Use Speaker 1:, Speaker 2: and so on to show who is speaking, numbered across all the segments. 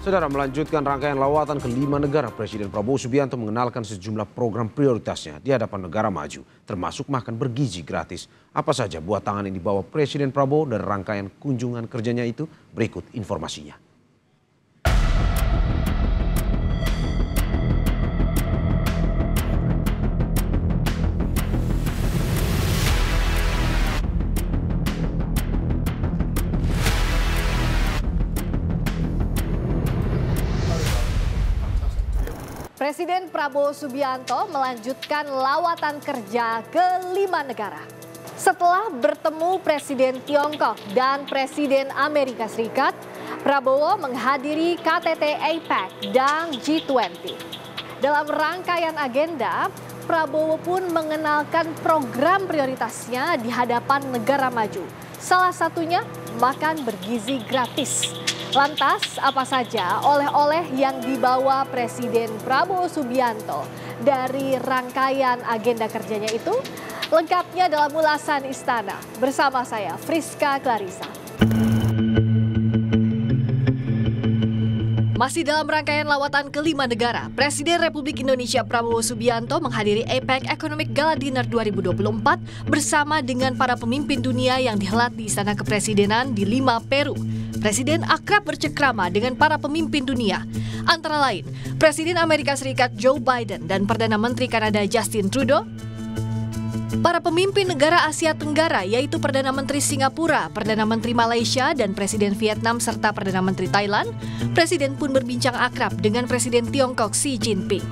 Speaker 1: Saudara, melanjutkan rangkaian lawatan ke 5 negara, Presiden Prabowo Subianto mengenalkan sejumlah program prioritasnya di hadapan negara maju, termasuk makan bergizi gratis. Apa saja buah tangan yang dibawa Presiden Prabowo dan rangkaian kunjungan kerjanya itu? Berikut informasinya.
Speaker 2: Presiden Prabowo Subianto melanjutkan lawatan kerja ke 5 negara. Setelah bertemu Presiden Tiongkok dan Presiden Amerika Serikat, Prabowo menghadiri KTT APEC dan G20. Dalam rangkaian agenda, Prabowo pun mengenalkan program prioritasnya di hadapan negara maju. Salah satunya makan bergizi gratis. Lantas, apa saja oleh-oleh yang dibawa Presiden Prabowo Subianto dari rangkaian agenda kerjanya itu? Lengkapnya dalam ulasan Istana bersama saya, Friska Clarissa. Masih dalam rangkaian lawatan ke 5 negara, Presiden Republik Indonesia Prabowo Subianto menghadiri APEC Economic Gala Dinner 2024 bersama dengan para pemimpin dunia yang dihelat di Istana Kepresidenan di Lima, Peru. Presiden akrab bercengkrama dengan para pemimpin dunia, antara lain Presiden Amerika Serikat Joe Biden dan Perdana Menteri Kanada Justin Trudeau, para pemimpin negara Asia Tenggara yaitu Perdana Menteri Singapura, Perdana Menteri Malaysia, dan Presiden Vietnam serta Perdana Menteri Thailand. Presiden pun berbincang akrab dengan Presiden Tiongkok Xi Jinping.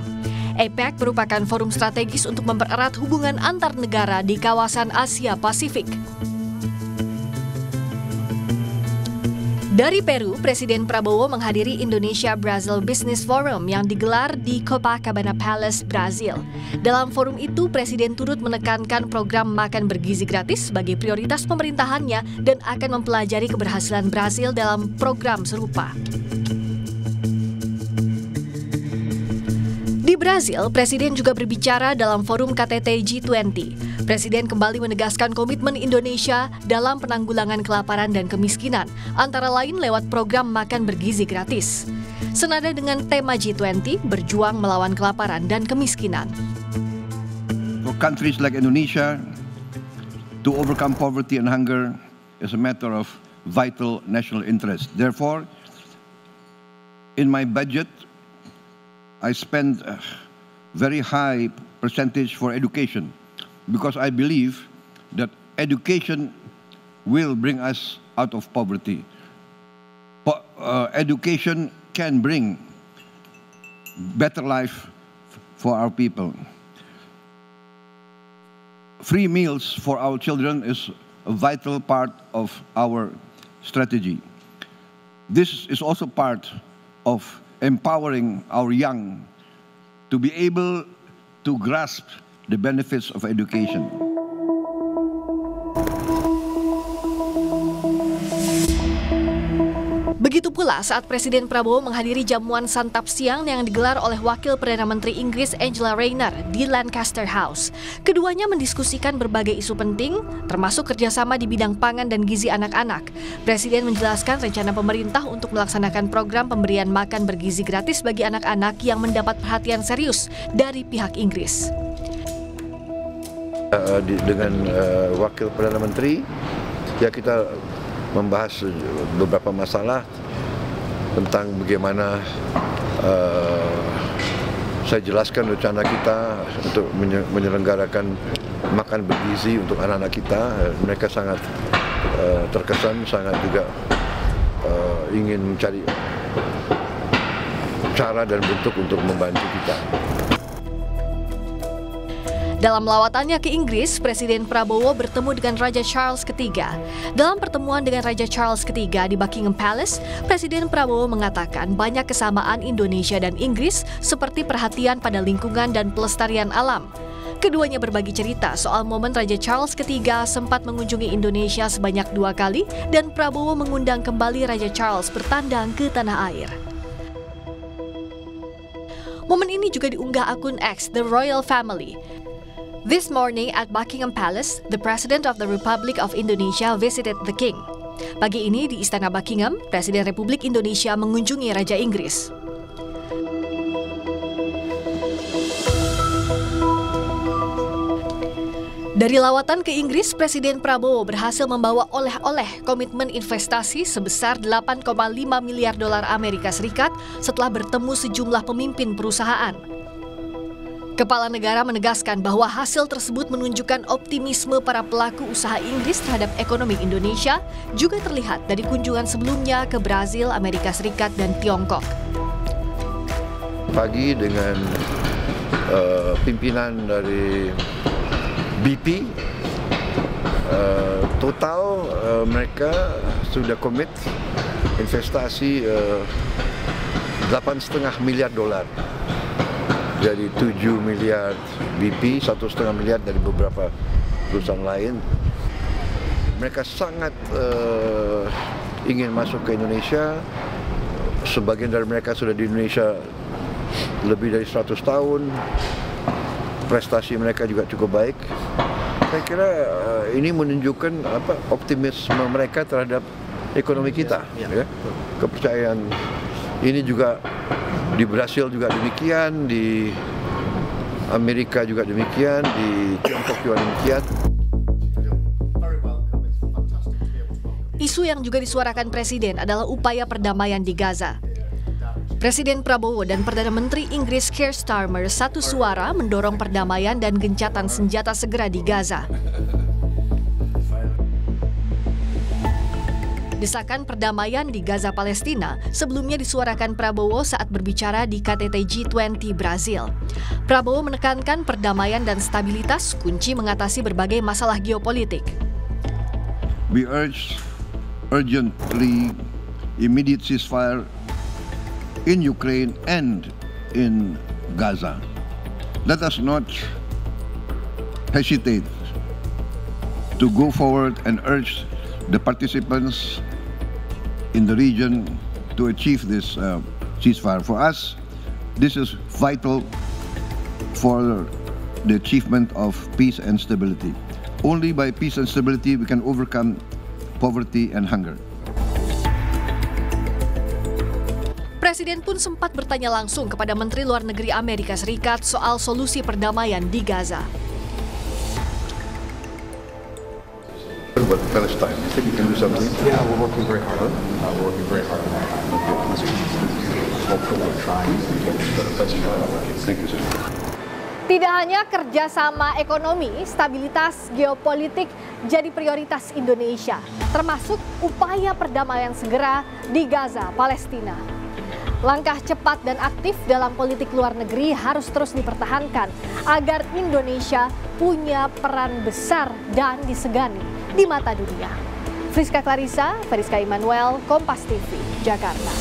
Speaker 2: APEC merupakan forum strategis untuk mempererat hubungan antar negara di kawasan Asia Pasifik. Dari Peru, Presiden Prabowo menghadiri Indonesia-Brazil Business Forum yang digelar di Copacabana Palace, Brazil. Dalam forum itu, Presiden turut menekankan program makan bergizi gratis sebagai prioritas pemerintahannya dan akan mempelajari keberhasilan Brazil dalam program serupa. Di Brazil, Presiden juga berbicara dalam forum KTT G20. Presiden kembali menegaskan komitmen Indonesia dalam penanggulangan kelaparan dan kemiskinan, antara lain lewat program makan bergizi gratis. Senada dengan tema G20, berjuang melawan kelaparan dan kemiskinan.
Speaker 3: For countries like Indonesia, to overcome poverty and hunger is a matter of vital national interest. Therefore, in my budget, I spend a very high percentage for education because I believe that education will bring us out of poverty. Education can bring better life for our people. Free meals for our children is a vital part of our strategy. This is also part of empowering our young to be able to grasp the benefits of education.
Speaker 2: Begitu pula saat Presiden Prabowo menghadiri jamuan santap siang yang digelar oleh Wakil Perdana Menteri Inggris Angela Rayner di Lancaster House. Keduanya mendiskusikan berbagai isu penting, termasuk kerjasama di bidang pangan dan gizi anak-anak. Presiden menjelaskan rencana pemerintah untuk melaksanakan program pemberian makan bergizi gratis bagi anak-anak yang mendapat perhatian serius dari pihak Inggris.
Speaker 4: Dengan Wakil Perdana Menteri, ya kita membahas beberapa masalah tentang bagaimana saya jelaskan rencana kita untuk menyelenggarakan makan bergizi untuk anak-anak kita. Mereka sangat terkesan, sangat juga ingin mencari cara dan bentuk untuk membantu kita.
Speaker 2: Dalam lawatannya ke Inggris, Presiden Prabowo bertemu dengan Raja Charles III. Dalam pertemuan dengan Raja Charles III di Buckingham Palace, Presiden Prabowo mengatakan banyak kesamaan Indonesia dan Inggris seperti perhatian pada lingkungan dan pelestarian alam. Keduanya berbagi cerita soal momen Raja Charles III sempat mengunjungi Indonesia sebanyak 2 kali dan Prabowo mengundang kembali Raja Charles bertandang ke tanah air. Momen ini juga diunggah akun X The Royal Family. This morning at Buckingham Palace, the President of the Republic of Indonesia visited the King. Pagi ini di Istana Buckingham, Presiden Republik Indonesia mengunjungi Raja Inggris. Dari lawatan ke Inggris, Presiden Prabowo berhasil membawa oleh-oleh komitmen investasi sebesar 8,5 miliar dolar Amerika Serikat setelah bertemu sejumlah pemimpin perusahaan. Kepala negara menegaskan bahwa hasil tersebut menunjukkan optimisme para pelaku usaha Inggris terhadap ekonomi Indonesia, juga terlihat dari kunjungan sebelumnya ke Brazil, Amerika Serikat, dan Tiongkok.
Speaker 4: Pagi dengan pimpinan dari BP, total mereka sudah komit investasi 8,5 miliar dolar. Dari 7 miliar BP, 1,5 miliar dari beberapa perusahaan lain. Mereka sangat ingin masuk ke Indonesia. Sebagian dari mereka sudah di Indonesia lebih dari 100 tahun. Prestasi mereka juga cukup baik. Saya kira ini menunjukkan optimisme mereka terhadap ekonomi kita. Ya. Kepercayaan ini juga di Brasil juga demikian, di Amerika juga demikian, di Tiongkok juga demikian.
Speaker 2: Isu yang juga disuarakan Presiden adalah upaya perdamaian di Gaza. Presiden Prabowo dan Perdana Menteri Inggris Keir Starmer satu suara mendorong perdamaian dan gencatan senjata segera di Gaza. Desakan perdamaian di Gaza Palestina sebelumnya disuarakan Prabowo saat berbicara di KTT G20 Brazil. Prabowo menekankan perdamaian dan stabilitas kunci mengatasi berbagai masalah geopolitik.
Speaker 3: We urge urgently immediate ceasefire in Ukraine and in Gaza. Let us not hesitate to go forward and urge the participants in the region to achieve this ceasefire. For us, this is vital for the achievement of peace and stability. Only by peace and stability we can overcome poverty and hunger.
Speaker 2: Presiden pun sempat bertanya langsung kepada Menteri Luar Negeri Amerika Serikat soal solusi perdamaian di Gaza.
Speaker 4: But Palestine, you think you can do something?
Speaker 5: Yeah, we're working very hard on that. Hopefully we're trying to get to the best part of it.
Speaker 4: Thank you, sir.
Speaker 2: Tidak hanya kerjasama ekonomi, stabilitas geopolitik jadi prioritas Indonesia, termasuk upaya perdamaian segera di Gaza, Palestina. Langkah cepat dan aktif dalam politik luar negeri harus terus dipertahankan agar Indonesia punya peran besar dan disegani di mata dunia. Friska Clarissa, Feriska Immanuel, Kompas TV, Jakarta.